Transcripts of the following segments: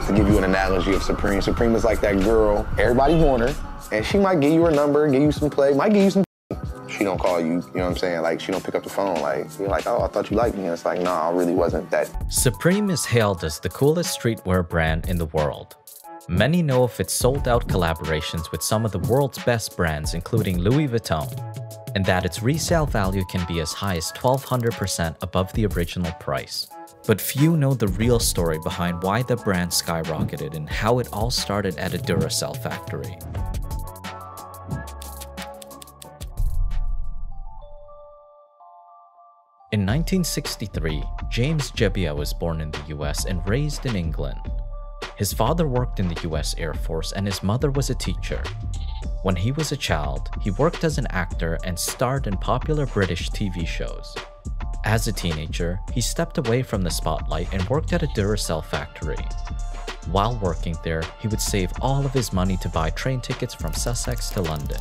To give you an analogy of Supreme, Supreme is like that girl, everybody want her, and she might give you her number, give you some play, might give you some she don't call you, you know what I'm saying? Like, she don't pick up the phone, like, you're like, oh, I thought you liked me. And it's like, no, I really wasn't that. Supreme is hailed as the coolest streetwear brand in the world. Many know of its sold-out collaborations with some of the world's best brands, including Louis Vuitton, and that its resale value can be as high as 1,200% above the original price. But few know the real story behind why the brand skyrocketed and how it all started at a Duracell factory. In 1963, James Jebbia was born in the US and raised in England. His father worked in the US Air Force and his mother was a teacher. When he was a child, he worked as an actor and starred in popular British TV shows. As a teenager, he stepped away from the spotlight and worked at a Duracell factory. While working there, he would save all of his money to buy train tickets from Sussex to London.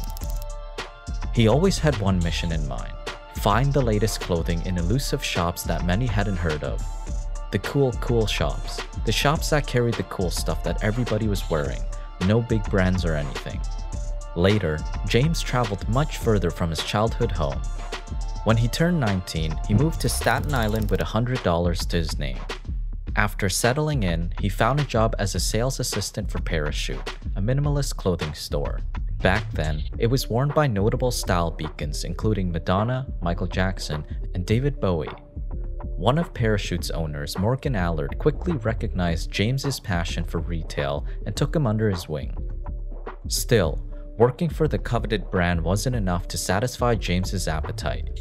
He always had one mission in mind: find the latest clothing in elusive shops that many hadn't heard of. The cool shops. The shops that carried the cool stuff that everybody was wearing, no big brands or anything. Later, James traveled much further from his childhood home. When he turned 19, he moved to Staten Island with $100 to his name. After settling in, he found a job as a sales assistant for Parachute, a minimalist clothing store. Back then, it was worn by notable style beacons including Madonna, Michael Jackson, and David Bowie. One of Parachute's owners, Morgan Allard, quickly recognized James's passion for retail and took him under his wing. Still, working for the coveted brand wasn't enough to satisfy James's appetite.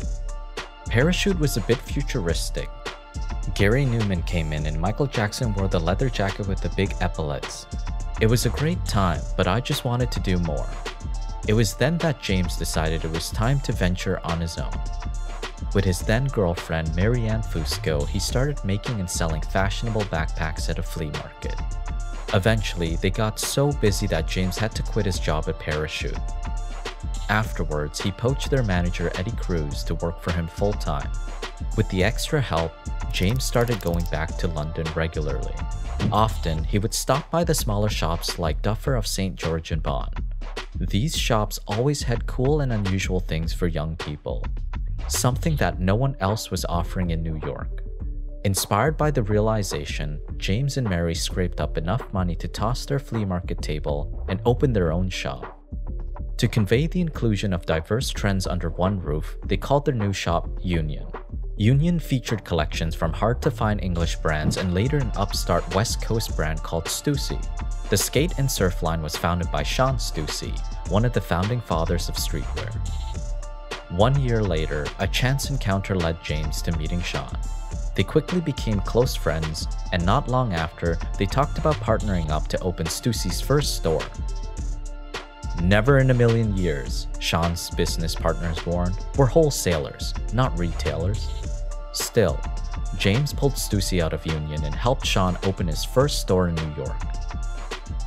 Parachute was a bit futuristic. Gary Newman came in and Michael Jackson wore the leather jacket with the big epaulets. It was a great time, but I just wanted to do more. It was then that James decided it was time to venture on his own. With his then-girlfriend Marianne Fusco, he started making and selling fashionable backpacks at a flea market. Eventually, they got so busy that James had to quit his job at Parachute. Afterwards, he poached their manager Eddie Cruz to work for him full-time. With the extra help, James started going back to London regularly. Often, he would stop by the smaller shops like Duffer of St. George and Bond. These shops always had cool and unusual things for young people, something that no one else was offering in New York. Inspired by the realization, James and Mary scraped up enough money to toss their flea market table and open their own shop. To convey the inclusion of diverse trends under one roof, they called their new shop Union. Union featured collections from hard-to-find English brands and later an upstart West Coast brand called Stussy. The skate and surf line was founded by Sean Stussy, one of the founding fathers of streetwear. 1 year later, a chance encounter led James to meeting Sean. They quickly became close friends, and not long after, they talked about partnering up to open Stussy's first store. Never in a million years, Sean's business partners warned, we're wholesalers, not retailers. Still, James pulled Stussy out of Union and helped Sean open his first store in New York.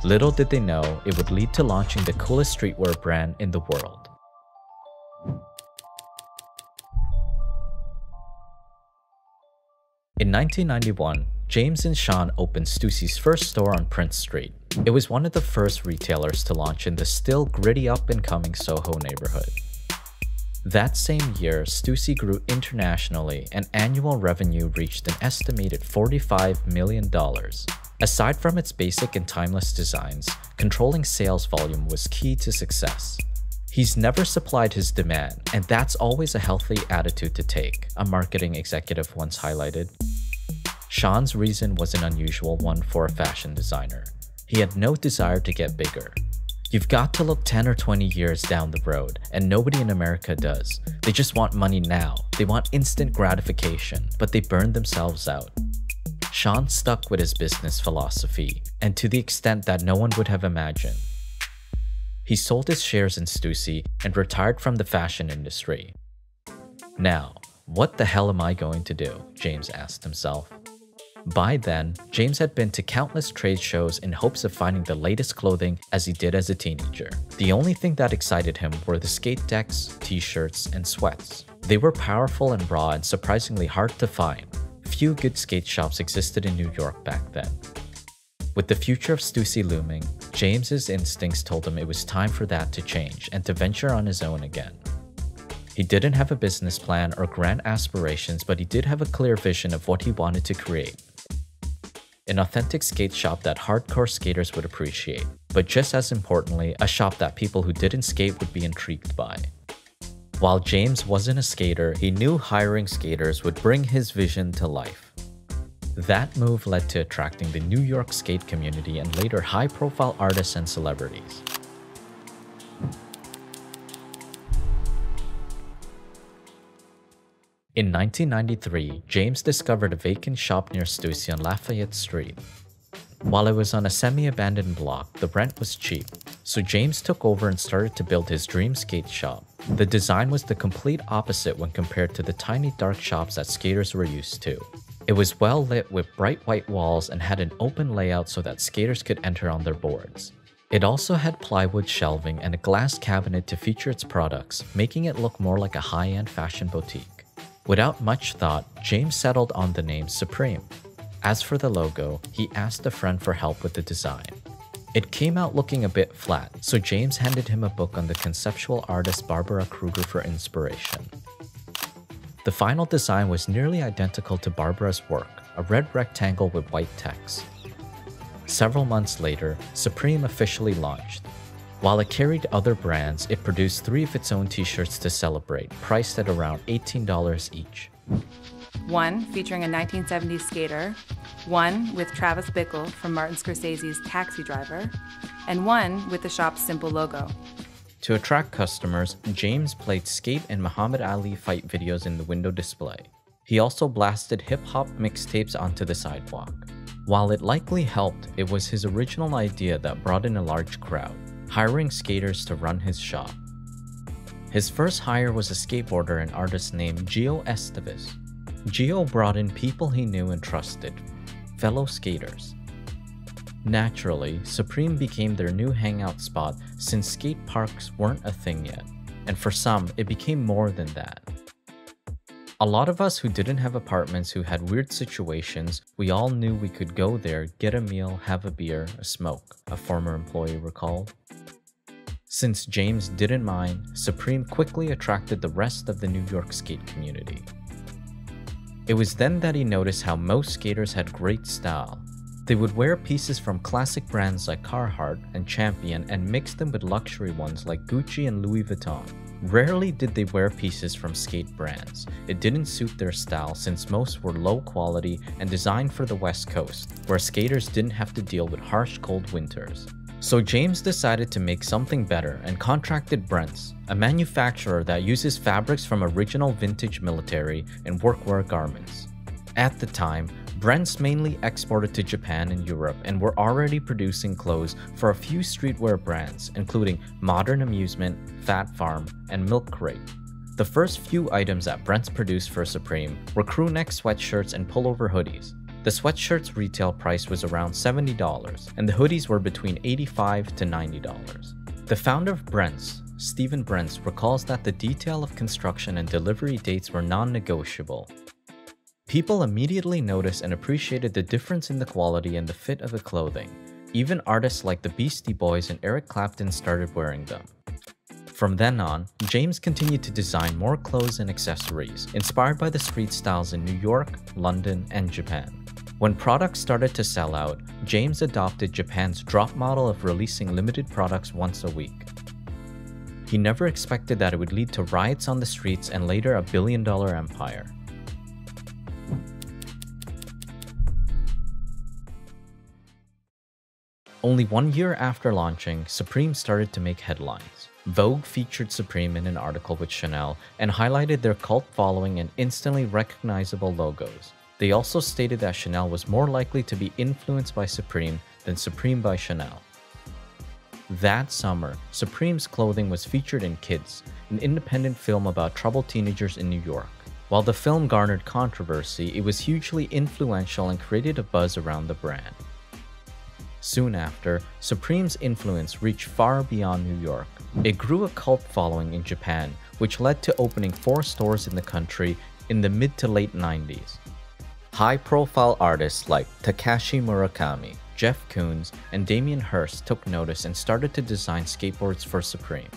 Little did they know it would lead to launching the coolest streetwear brand in the world. In 1991, James and Sean opened Stussy's first store on Prince Street. It was one of the first retailers to launch in the still gritty up-and-coming Soho neighborhood. That same year, Stussy grew internationally and annual revenue reached an estimated $45 million. Aside from its basic and timeless designs, controlling sales volume was key to success. He's never supplied his demand, and that's always a healthy attitude to take, a marketing executive once highlighted. Sean's reason was an unusual one for a fashion designer. He had no desire to get bigger. You've got to look 10 or 20 years down the road, and nobody in America does. They just want money now. They want instant gratification, but they burn themselves out. Sean stuck with his business philosophy, and to the extent that no one would have imagined. He sold his shares in Stussy and retired from the fashion industry. Now, what the hell am I going to do? James asked himself. By then, James had been to countless trade shows in hopes of finding the latest clothing as he did as a teenager. The only thing that excited him were the skate decks, t-shirts, and sweats. They were powerful and raw and surprisingly hard to find. Few good skate shops existed in New York back then. With the future of Stussy looming, James's instincts told him it was time for that to change and to venture on his own again. He didn't have a business plan or grand aspirations, but he did have a clear vision of what he wanted to create. An authentic skate shop that hardcore skaters would appreciate, but just as importantly, a shop that people who didn't skate would be intrigued by. While James wasn't a skater, he knew hiring skaters would bring his vision to life. That move led to attracting the New York skate community and later high-profile artists and celebrities. In 1993, James discovered a vacant shop near Stussy on Lafayette Street. While it was on a semi-abandoned block, the rent was cheap, so James took over and started to build his dream skate shop. The design was the complete opposite when compared to the tiny dark shops that skaters were used to. It was well lit with bright white walls and had an open layout so that skaters could enter on their boards. It also had plywood shelving and a glass cabinet to feature its products, making it look more like a high-end fashion boutique. Without much thought, James settled on the name Supreme. As for the logo, he asked a friend for help with the design. It came out looking a bit flat, so James handed him a book on the conceptual artist Barbara Kruger for inspiration. The final design was nearly identical to Barbara's work, a red rectangle with white text. Several months later, Supreme officially launched. While it carried other brands, it produced 3 of its own t-shirts to celebrate, priced at around $18 each. One featuring a 1970s skater, one with Travis Bickle from Martin Scorsese's Taxi Driver, and one with the shop's simple logo. To attract customers, James played skate and Muhammad Ali fight videos in the window display. He also blasted hip-hop mixtapes onto the sidewalk. While it likely helped, it was his original idea that brought in a large crowd, hiring skaters to run his shop. His first hire was a skateboarder and artist named Gio Estevez. Gio brought in people he knew and trusted, fellow skaters. Naturally, Supreme became their new hangout spot since skate parks weren't a thing yet, and for some, it became more than that. A lot of us who didn't have apartments who had weird situations, we all knew we could go there, get a meal, have a beer, a smoke, a former employee recalled. Since James didn't mind, Supreme quickly attracted the rest of the New York skate community. It was then that he noticed how most skaters had great style. They would wear pieces from classic brands like Carhartt and Champion and mix them with luxury ones like Gucci and Louis Vuitton. Rarely did they wear pieces from skate brands. It didn't suit their style since most were low quality and designed for the West Coast, where skaters didn't have to deal with harsh cold winters. So James decided to make something better and contracted Brent's, a manufacturer that uses fabrics from original vintage military and workwear garments. At the time, Brent's mainly exported to Japan and Europe and were already producing clothes for a few streetwear brands, including Modern Amusement, Fat Farm, and Milk Crate. The first few items that Brent's produced for Supreme were crewneck sweatshirts and pullover hoodies. The sweatshirt's retail price was around $70, and the hoodies were between $85 to $90. The founder of Brent's, Stephen Brent's, recalls that the detail of construction and delivery dates were non-negotiable. People immediately noticed and appreciated the difference in the quality and the fit of the clothing. Even artists like the Beastie Boys and Eric Clapton started wearing them. From then on, James continued to design more clothes and accessories, inspired by the street styles in New York, London, and Japan. When products started to sell out, James adopted Japan's drop model of releasing limited products once a week. He never expected that it would lead to riots on the streets and later a billion-dollar empire. Only 1 year after launching, Supreme started to make headlines. Vogue featured Supreme in an article with Chanel and highlighted their cult following and instantly recognizable logos. They also stated that Chanel was more likely to be influenced by Supreme than Supreme by Chanel. That summer, Supreme's clothing was featured in Kids, an independent film about troubled teenagers in New York. While the film garnered controversy, it was hugely influential and created a buzz around the brand. Soon after, Supreme's influence reached far beyond New York. It grew a cult following in Japan, which led to opening 4 stores in the country in the mid to late 90s. High-profile artists like Takashi Murakami, Jeff Koons, and Damien Hirst took notice and started to design skateboards for Supreme.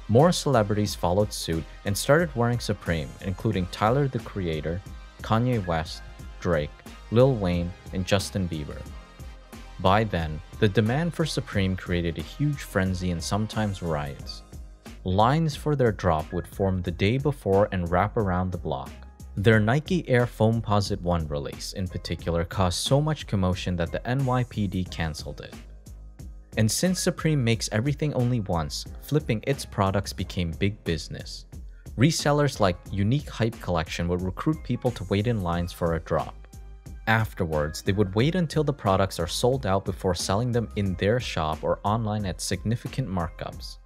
More celebrities followed suit and started wearing Supreme, including Tyler the Creator, Kanye West, Drake, Lil Wayne, and Justin Bieber. By then, the demand for Supreme created a huge frenzy and sometimes riots. Lines for their drop would form the day before and wrap around the block. Their Nike Air Foamposite 1 release, in particular, caused so much commotion that the NYPD cancelled it. And since Supreme makes everything only once, flipping its products became big business. Resellers like Unique Hype Collection would recruit people to wait in lines for a drop. Afterwards, they would wait until the products are sold out before selling them in their shop or online at significant markups.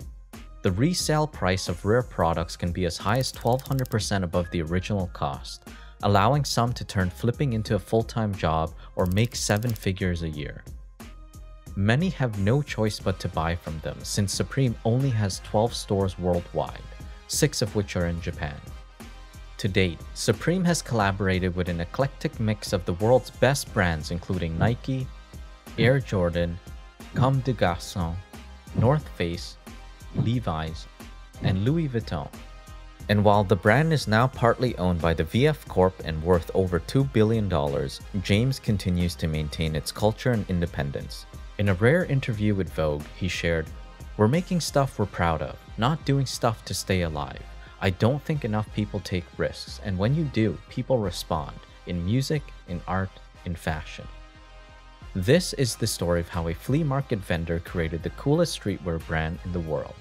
The resale price of rare products can be as high as 1,200% above the original cost, allowing some to turn flipping into a full-time job or make 7 figures a year. Many have no choice but to buy from them since Supreme only has 12 stores worldwide, 6 of which are in Japan. To date, Supreme has collaborated with an eclectic mix of the world's best brands including Nike, Air Jordan, Comme des Garçons, North Face, Levi's, and Louis Vuitton. And while the brand is now partly owned by the VF Corp and worth over $2 billion, James continues to maintain its culture and independence. In a rare interview with Vogue, he shared, "We're making stuff we're proud of, not doing stuff to stay alive. I don't think enough people take risks, and when you do, people respond, in music, in art, in fashion." This is the story of how a flea market vendor created the coolest streetwear brand in the world.